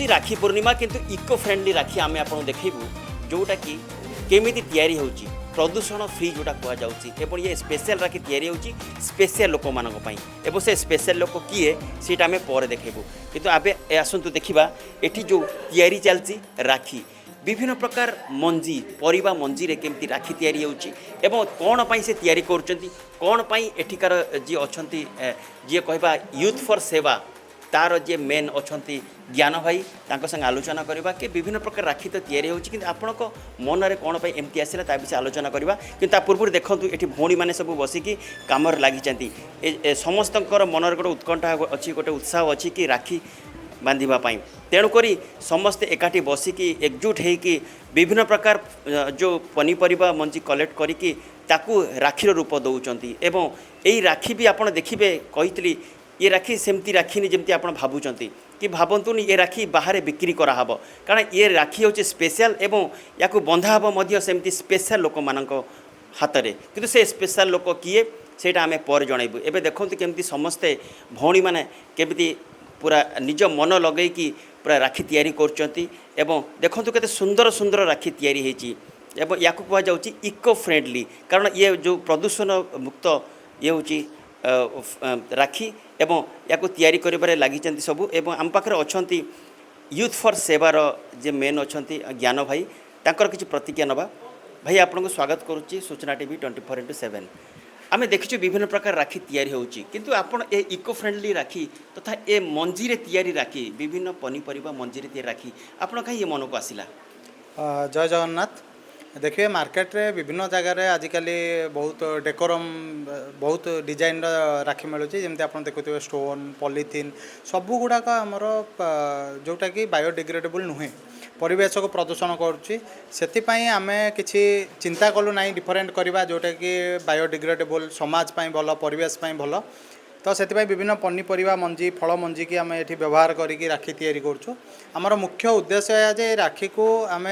राखी पूर्णिमा किंतु eco friendly राखी आम आपको देखू जोटा कि केमिति तैयारी होची प्रदूषण फ्री जोटा कह जाऊँगी ये स्पेशल राखी तैयारी होची स्पेशल लोक मानी एवं से स्पेशल लोक किए सीटा आम पर देखू किंतु आबे आसतु देखा एठी जो तैयारी चलती राखी विभिन्न प्रकार मंजी परिबा मंजी रे केमती राखी तैयारी होची एवं कौन पाई से तैयारी करुँच कौन पाई एठिकार जी अच्छा जी कहवा यूथ फॉर सेवा तार जे मेन अच्छा ज्ञान भाई संगे आलोचना करवा कि विभिन्न प्रकार राखी तो तैयारी होची कि आपण मन में कौन पाई एमती आसला ता विषय आलोचना करवा कि पूर्व देखूँ ये भौणी मैंने सब बसिकी कम लगी समस्त मनर गोटे उत्कंठा अच्छी गोटे उत्साह अच्छी कि राखी बांधापी तेणुक समस्ते एकाठी बसिकी एकजुट होगी विभिन्न प्रकार जो पनीपरिबा मंजी कलेक्ट करिकी ताकू राखीर रूप दौरान एवं यही राखी भी आपड़ देखिए कही ये राखी सेमती राखी नहीं जमती आप भावुंट कि भावतुनि ये राखी बाहर बिक्री कराब कारण ये राखी हूँ स्पेशल एवं या बंधाब सेमती स्पेशल लोक मान हाथ में किंतु से स्पेशल लोक किए सेटा आम पर जनइबू एवं देखते केमती समस्ते भौणी मैंने केमती पूरा निज मन लगे कि पूरा राखी तैयारी करचंती एवं देखंतु केते सुंदर सुंदर राखी तैयारी हेची एवं या कह जाउची इको फ्रेंडली कारण ये जो प्रदूषण मुक्त ये होची राखी एवं या तैयारी करिबारे लागिचंती सबु एवं आम पाखरे अछंती यूथ फॉर सेवार जे मेन अछंती ज्ञान भाई तांकर किछि प्रतिक्रिया नबा भाई आपनको स्वागत करुच्ची सूचना टीवी 24/7 आम देखीचु विभिन्न प्रकार राखी तैयारी होची किंतु आपण ए इको फ्रेंडली राखी तथा ए मंजी रे तैयारी राखी विभिन्न पनीपरिबा मंजी रे तैयारी राखी आपण कहीं ये मन को आसिला जय जगन्नाथ देखिए मार्केट रे विभिन्न जगार आजिकल बहुत डेकोरम बहुत डिजाइन राखी मिलूँ जमी आप देखुए स्टोन पॉलीथिन सबू गुड़ाक आमर जोटा कि बायोडिग्रेडेबल नुहे परिवेश को प्रदूषण करुँच आम किसी चिंता कलु ना डिफरेंट करवा जोटा कि बायोडिग्रेडेबल समाज भल परिवेश भल तो से विभिन्न पनीपरिबा मंजी फल मंजी की आम ये व्यवहार करी राखी तैयारी करुँ आमर मुख्य उद्देश्य है जे राखी को आम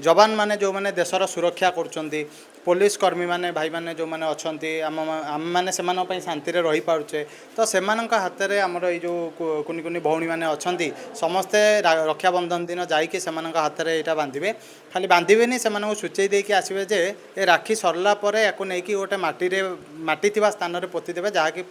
जवान माने जो माने देशर सुरक्षा करुँच पुलिस कर्मी माने भाई माने जो माने अच्छी आम मैंने से शांति रही पारे तो से हाथ में आमर ये कुनी कुनी भौणी मैंने अच्छा समस्ते रक्षाबंधन दिन जाइए से हाथ में यहाँ बांधे खाली बांधे से सूचई देकी आसवे जे ए राखी सरला या नहीं गोटे माटी थी स्थान में पोतीदे जहाँकि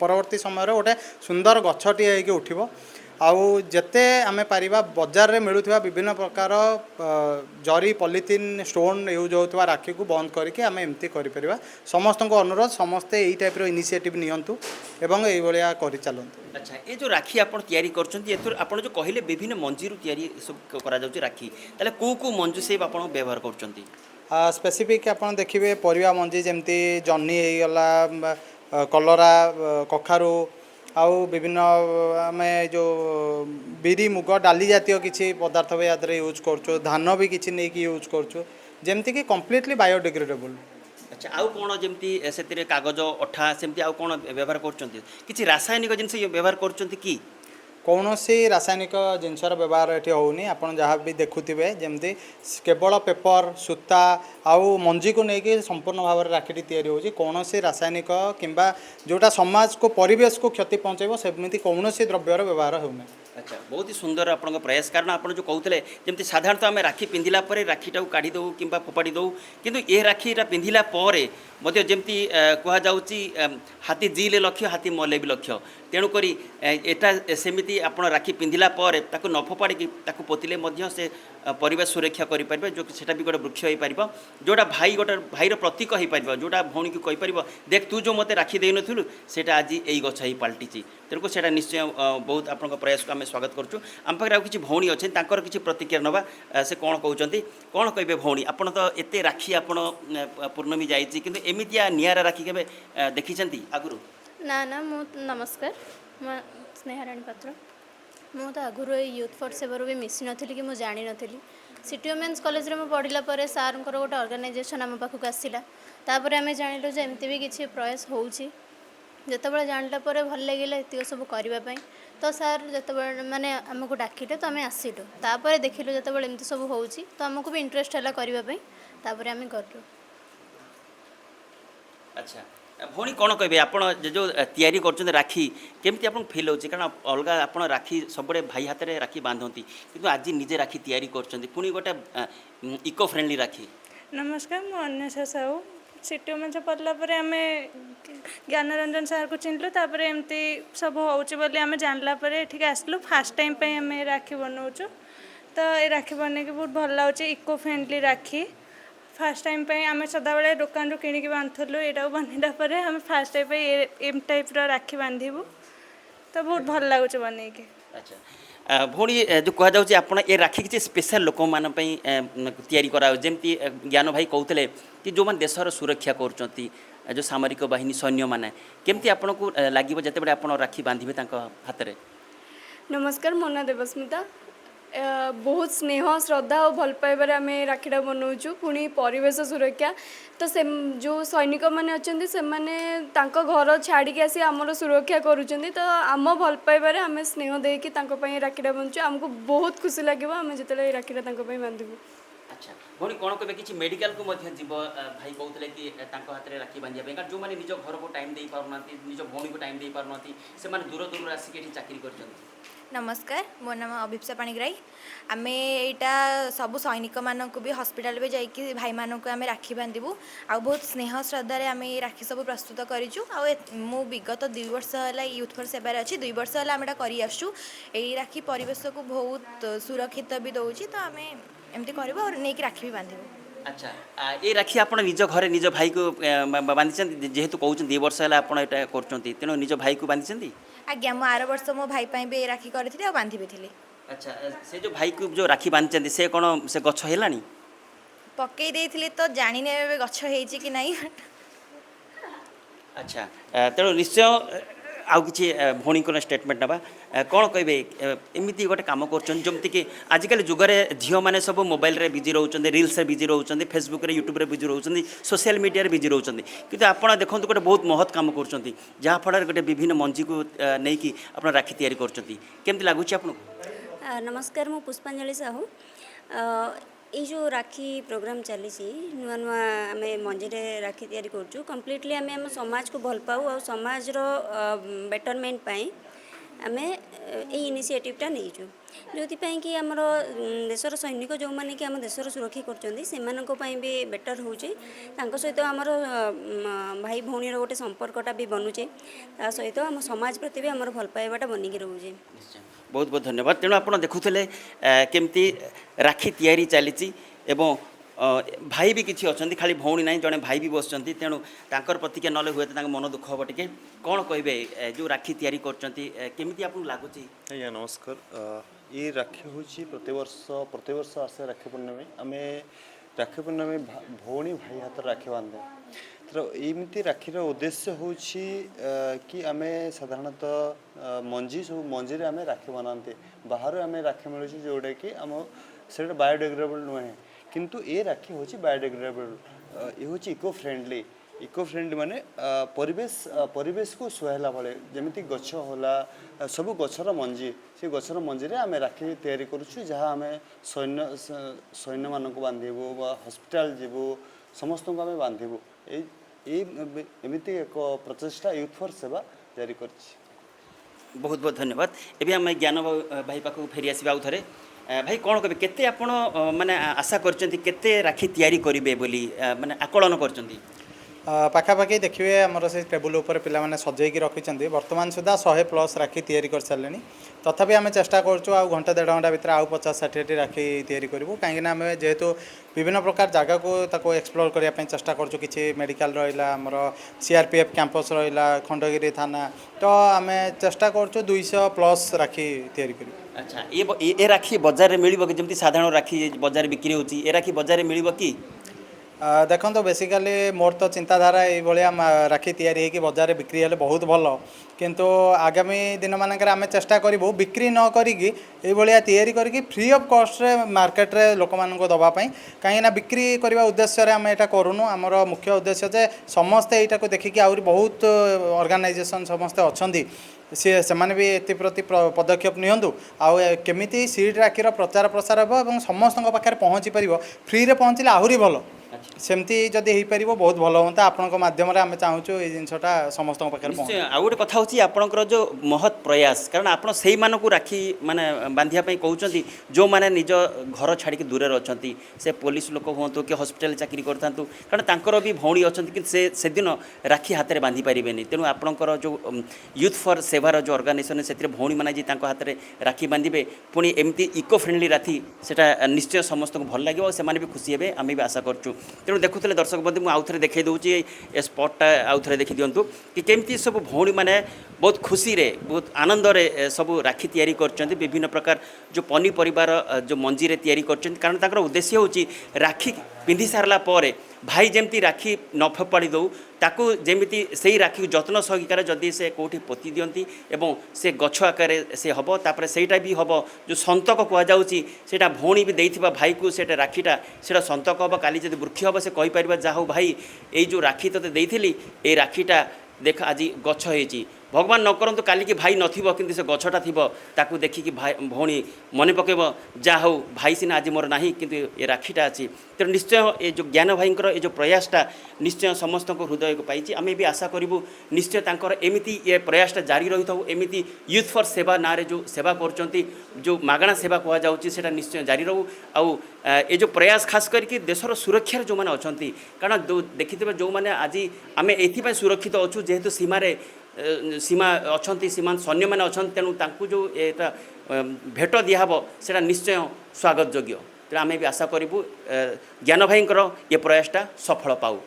परवर्ती समय गोटे सुंदर गछटी होगी उठिबो आउ जेते आमे पारिबा बाजार रे मिलुथिबा विभिन्न प्रकार जरी पॉलीथिन स्टोन यूज होता राखी को बंद करके आमे एमती करि परिबा समस्त को अनुरोध समस्ते यही टाइप रो इनिशिएटिव नियंतु एवं एई भलिया करि चलंतु। अच्छा ये जो राखी आपण तैयारी करछंती एथुर आपण जो कहिले विभिन्न मंजीरु तैयारी सब करा जाउची राखी ताले को मंजू से आपण व्यवहार करछंती स्पेसिफिक आपण देखिबे परिवा मंजी जेमती जन्नी हे गला कलरा कखारू आउ विभिन्न आम जो बिरी मुग डाली जातीय किसी पदार्थ भी याद यूज कर धान भी किसी नहीं यूज करमती कि कम्प्लीटली बायोडिग्रेडेबल। अच्छा आउ कौन जमती से कागज अठा सेमती आउ कौन व्यवहार कर रासायनिक जिनस व्यवहार कर कौन सी रासायनिक जिनसर व्यवहार ये होनी आप जहाँ भी देखुवे जमती केवल पेपर सूता आउ मंजी को लेकिन संपूर्ण भाव में राखी तैयारी होगी कौन सी रासायनिक किंबा जोटा समाज को परिवेश को क्षति पहुँचेब सेमती कौन सी द्रव्यर व्यवहार होना। अच्छा बहुत ही सुंदर आपन प्रयास कारण आप जो कहते जमी साधारणतः आम राखी पिंधिला राखीटा काढ़ी दौ कि फोपाड़ी दौ किंतु ये राखीटा पिंधिला जमी कहुच्ची हाथी जीले लक्ष्य हाथी मले भी लक्ष्य तेणुक एटा सेमती आप राखी पिंधिला न फोपाड़ी पोतिले से परिवेश सुरक्षा करें जो सेटा भी गोटे वृक्ष हो पार जोटा भाई गोटे भाईर प्रतीक हो पार जोटा भौणी को कहीपर देख तू जो मत राखी दे नु से आज यही गछ ही पलटि तेणुक से निश्चय बहुत आप प्रयास को आम स्वागत करुँ आम पाखे किसी भौणी अच्छे किसी प्रतिक्रिया नवा से कौन कहते कौन कहे भौणी आपड़ तो एत राखी आप पूर्णमी जाइए कि एमतिया निरा राखी के देखी आगु ना ना मु नमस्कार मैं स्नेहाराणी पात्र मु तो आगुरी यूथ फॉर सेवर भी मिसी नी कि मुझे जानी नी सिटी वोमेन्स कॉलेज में पढ़ला सार गोटे ऑर्गेनाइजेशन आम पाखक आसला तापर आम जानिलु जे एमती भी किसी प्रयास होची जितेबाला जानला भल लगे ये सब करने तो सार जिते माने आमको डाकिले तो आम आसिलु तापर देखिलु जिते एमती सब हो तो आमको भी इंटरेस्ट है करने आम करूँ। अच्छा ଭଉଣୀ କ'ଣ କହିବେ ଆପଣ ଯେଉଁ ତିଆରି କରୁଛନ୍ତି ରାକ୍ଷୀ କେମିତି ଆପଣଙ୍କୁ ଫିଲ୍ ହେଉଛି କାରଣ ଅଲଗା ଆପଣ ରାକ୍ଷୀ ସବୁବେଳେ ଭାଇ ହାତରେ ରାକ୍ଷୀ ବାନ୍ଧନ୍ତି କିନ୍ତୁ ଆଜି ନିଜେ ରାକ୍ଷୀ ତିଆରି କରୁଛନ୍ତି ପୁଣି ଗୋଟେ ଇକୋ ଫ୍ରେଣ୍ଡଲି ରାକ୍ଷୀ। ନମସ୍କାର, ମୁଁ ଅନ୍ୱେଷା ସାହୁ। ସିଟି ଓମେନ୍ସ ପଢ଼ିଲା ପରେ ଆମେ ଜ୍ଞାନରଞ୍ଜନ ସାର୍କୁ ଚିହ୍ନିଲୁ, ତାପରେ ଏମିତି ସବୁ ହେଉଛି ବୋଲି ଆମେ ଜାଣିଲା ପରେ ଏଠିକି ଆସିଲୁ। ଫାର୍ଷ୍ଟ ଟାଇମ୍ ପାଇଁ ଆମେ ରାକ୍ଷୀ ବନାଉଛୁ, ତ ଏ ରାକ୍ଷୀ ବନେଇକି ବହୁତ ଭଲ ଲାଗୁଛି। Eco friendly rakhi first time ପାଇଁ ଆମେ ସଦାବେଳେ ଦୋକାନରୁ କିଣିକି ବାନ୍ଧୁଥିଲୁ, ଏଇଟାକୁ ବନେଇଲା ପରେ ଆମେ ଫାର୍ଷ୍ଟ ଟାଇମ୍ ପାଇଁ ଏମ୍ ଟାଇପ୍ର ରାକ୍ଷୀ ବାନ୍ଧିବୁ, ତ ବହୁତ ଭଲ ଲାଗୁଛି ବନେଇକି। ଆଚ୍ଛା ଭଉଣୀ ଯେଉଁ କୁହାଯାଉଛି ଆପଣ ଏ ରାକ୍ଷୀ କିଛି ସ୍ପେଶାଲ ଲୋକମାନଙ୍କ ପାଇଁ ତିଆରି କରାଯାଉଛି ଯେମିତି ଜ୍ଞାନ ଭାଇ କହୁଥିଲେ କି ଯେଉଁମାନେ ଦେଶର ସୁରକ୍ଷା କରୁଛନ୍ତି ଯେଉଁ ସାମରିକ ବାହିନୀ ସୈନ୍ୟମାନେ କେମିତି ଆପଣଙ୍କୁ ଲାଗିବ ଯେତେବେଳେ ଆପଣ ରାକ୍ଷୀ ବାନ୍ଧିବେ ତାଙ୍କ ହାତରେ? ନମସ୍କାର, ମୋ ନାଁ ଦେବସ୍ମିତା। ବହୁତ ସ୍ନେହ ଶ୍ରଦ୍ଧା ଓ ଭଲ ପାଇବାରେ ଆମେ ରାକ୍ଷୀଟା ବନାଉଛୁ। ପୁଣି ପରିବେଶ ସୁରକ୍ଷା ତ ସେ ଯେଉଁ ସୈନିକମାନେ ଅଛନ୍ତି ସେମାନେ ତାଙ୍କ ଘର ଛାଡ଼ିକି ଆସି ଆମର ସୁରକ୍ଷା କରୁଛନ୍ତି, ତ ଆମ ଭଲ ପାଇବାରେ ଆମେ ସ୍ନେହ ଦେଇକି ତାଙ୍କ ପାଇଁ ରାକ୍ଷୀଟା ବାନ୍ଧୁଛୁ। ଆମକୁ ବହୁତ ଖୁସି ଲାଗିବ ଆମେ ଯେତେବେଳେ ଏଇ ରାକ୍ଷୀଟା ତାଙ୍କ ପାଇଁ ବାନ୍ଧିବୁ। ଆଚ୍ଛା ଭଉଣୀ କ'ଣ କହିବେ କିଛି ମେଡ଼ିକାଲକୁ ମଧ୍ୟ ଯିବ ଭାଇ କହୁଥିଲେ କି ତାଙ୍କ ହାତରେ ରାକ୍ଷୀ ବାନ୍ଧିବା ପାଇଁ କାରଣ ଯେଉଁମାନେ ନିଜ ଘରକୁ ଟାଇମ୍ ଦେଇପାରୁନାହାନ୍ତି ନିଜ ଭଉଣୀକୁ ଟାଇମ୍ ଦେଇପାରୁନାହାନ୍ତି ସେମାନେ ଦୂର ଦୂରରୁ ଆସିକି ଏଠି ଚାକିରି କରିଛନ୍ତି। नमस्कार, मो नाम अभिप्सा पाणिग्राही। आम यहाँ सबू सैनिक मानक भी हस्पिटाल भी जाकि भाई मानक आम राखी बांधबू आ बहुत स्नेह श्रद्धार आम राखी सब प्रस्तुत करूँ। मु विगत 2 वर्ष है यूथ फॉर सेवार अच्छी 2 वर्ष है आम करी आसु। यही राखी परिवेश को बहुत सुरक्षित भी दूसरी, तो आम एमती करूँ और नहीं राखी भी बांधबू। अच्छा ये राखी आप निज घर निज भाई को बांधी जेहेतु कहते 2 वर्ष है आपटा कर तेणु निज भाई को बांधी? आज्ञा मु आर वर्ष मो भाई भी राखी करी बांधि भी थी। अच्छा से जो भाई को जो राखी बांधी से कौन से गछ है पकई देथिले तो जानी ने गछ होईची कि नहीं। अच्छा तेणु निश्चय आउ कि भौणी को स्टेटमेंट ना कौन कहे एमती गोटे कम करमती कि आजिकल जुगरे झील मैंने सब मोबाइल रे बिजी रोचे रिल्स बिजी रोचे फेसबुक रे यूट्यूब रे बिजी रोचे सोशल मीडिया रे बिजी रोचे किंतु आप देखो गोटे बहुत महत् कम कर जहाँफल गोटे विभिन्न मंजी को लेकिन आप राखी तैयारी करमती लगुच आपको? नमस्कार, मु पुष्पांजलि साहू। ये जो राखी प्रोग्राम चली नुआ नुआ आम मंजी राखी तैयारी करूँ कम्प्लीटली आम आम समाज को भल पाऊ और समाज बेटरमेंट आम ये इनिशिएटिवटा नहीं जो कि आमर देशर सैनिक जो मैंने कि आम देशर सुरक्षा कर भी बेटर हो सहित आमर भाई भौणी गोटे संपर्कटा भी बनुचे सहित आम समाज प्रति भी आमर भल पाइबाटा बनिकी रोचे। बहुत बहुत धन्यवाद। तेणु आप देखुले केमती राखी तैयारी चली एवं भाई भी किसी अच्छा खाली भौणी ना जड़े भाई भी बस तेणु तांकर प्रतिक्रिया ना हुए तो मन दुख हम टे कौन कहे जो राखी तैयारी करमती आपको लगुच? आज्ञा नमस्कार। ये राखी हूँ प्रतिवर्ष आसे राखी पूर्णमी आम राखी पूर्णमी भौणी भाई हाथ राखी बांधे तो एमती राखीर उद्देश्य हूँ कि आम साधारणतः मंजी सब मंजी आम राखी बनाते बाहर आम राखी मिलूँ जोटा कि आम से बायोडिग्रेडेबल नुहे किंतु ये राखी हूँ बायोडिग्रेडेबल ये हूँ इको फ्रेंडली माने परिवेश को सुहाइला भाई जमी गछ होला सब गछर मंजी से गछर मंजी रे आम राखी तैयारी करुँ जहाँ आम सैन्य मानक बांधबू हॉस्पिटल जीवु समस्त को आम बांधबू एमती एक प्रचेषा यूथ फॉर सेवा जारी कर। बहुत बहुत धन्यवाद। एवं आम ज्ञान भाई पाखक फेरी आसवा आउ थे भाई कौन कहे केते आपण माने आशा करचंती केते राखी तैयारी करिवे बोली माने आकलन करचंती? पाखापाखि देखिए आमर से टेबुल उपर पिलाने सजैकी रखिंट बर्तमान सुधा 100+ राखी तैयारी कर सारे तथापि आम चेष्टा करूँ आउ घंटा 1.5 घंटा भितर आउ 50-60 राखी तैयारी करूँ कहीं आम जेहेतु विभिन्न प्रकार जगह को एक्सप्लोर करने चेष्टा करूँ कि मेडिकल रहा आमर CRPF कैंपस रहा खंडगिरी थाना तो आम चेष्टा करूँ 200+ राखी तैयारी करूँ। अच्छा ये राखी बाजार में मिल जमी साधारण राखी बाजार बिक्री होची ए राखी बाजार में मिल कि? देखो तो बेसिकाली मोर तो चिंताधारा ये राखी तैयारी होगी बाजार में बिक्री हेल्ले बहुत भल किंतु आगामी दिन मानक आम चेष्टा करूँ बिक्री न करी तैयारी करके फ्री ऑफ कॉस्ट रे मार्केट रे लोक मान दवापाई कहीं बिक्री करने उद्देश्य आम यहाँ करूँ आमर मुख्य उद्देश्य जे समस्ते यहाँ को देखिकी आहरी बहुत ऑर्गेनाइजेशन समस्ते अच्छा से माने भी एति प्रति पदक्षेप नियंतु आउ केमिति सीड राखीर प्रचार प्रसार हो समस्त पाखे पहुँची पार फ्री रे पहुँचले आहरी भल सेमती जदि हो पार बहुत भल हाँ आपण मध्यम आम चाहूँ ये जिनसा समस्त पाखे निश्चय आउ गोटे कथा होची आपणकर जो महत प्रयास कारण आपण सेही मानकु राखी माने बांधिया पई कहउचंती जो माने निज घर छाड़ी के दूर रचंती से पुलिस लोक होंतु कि हॉस्पिटल चाकरी करथांतु कारण तांकर भी भौणी अछंती कि से दिन राखी हाथ में बांधि पारिबेनी तेणु आपणकर जो यूथ फॉर सेवार जो ऑर्गेनाइजेशन से भौणी माने जी तांको हाथ में राखी बांधिबे पुणी एमती इको फ्रेंडली राखी सेटा निश्चय समस्त को भल लागिबो से माने भी खुशी हेबे आमे भी आशा करछु तेणु देखुतले दर्शक बंधु मु आउथरे देखै दउची ए स्पॉटटा आउथरे देखि दियंतु कि केमती सब भौणी माने बहुत खुशी रे बहुत आनंद रे सब राखी तैयारी करचंती विभिन्न प्रकार जो पनीपरिवार जो मंजी रे तैयारी करचंती कारण ताकर उद्देश्य होची राखी पिंधि सारला परे भाई जेमती राखी न फपाड़ी दौ ताकू जेमिति सेही राखी जत्न सहकार जदि से कोठी पोती दियंती एवं से गछ आकार से हम तापर सेटा भी हम जो संतक कहुची सेटा भौणी भी देइथिबा भाई को सेटा राखीटा सेटा संतक हम काली जदि वृक्ष हम से कहि परिबा जा हो भाई ए जो राखी तते देइथिली ए राखीटा देख आज गछ होइची भगवान न करंतु काली की भाई नथिबो किंतु से गछटा थिबो ताकू देखिकी भाई भौणी मन पकेबो जा हो भाई सिना आज मोर नाही किंतु ए राखीटा अछि तेणु निश्चय ये जो ज्ञान भाईंकर ये जो प्रयासटा निश्चय समस्त हृदय को पाई आमे भी आशा करूँ निश्चय तांकर एमिति ये प्रयासटा जारी रही था एमिति यूथ फॉर सेवा ना रे जो सेवा करचंती जो मागणा सेवा कहा जाउची सेटा निश्चय जारी रहू आउ ये जो प्रयास खास करके देशर सुरक्षा जो माने अछंती कारण देखिथिबे जो माने आज आमे एथिपय सुरक्षित अछु जेहेतु सीमा अछंती सीमांत सैन्य मैंने अच्छा तेणु तांकु जो एटा भेट दिहब से निश्चय स्वागत योग्य तेणु आम भी आशा करूँ ज्ञान भाईंकर ये प्रयासटा सफल पाऊ।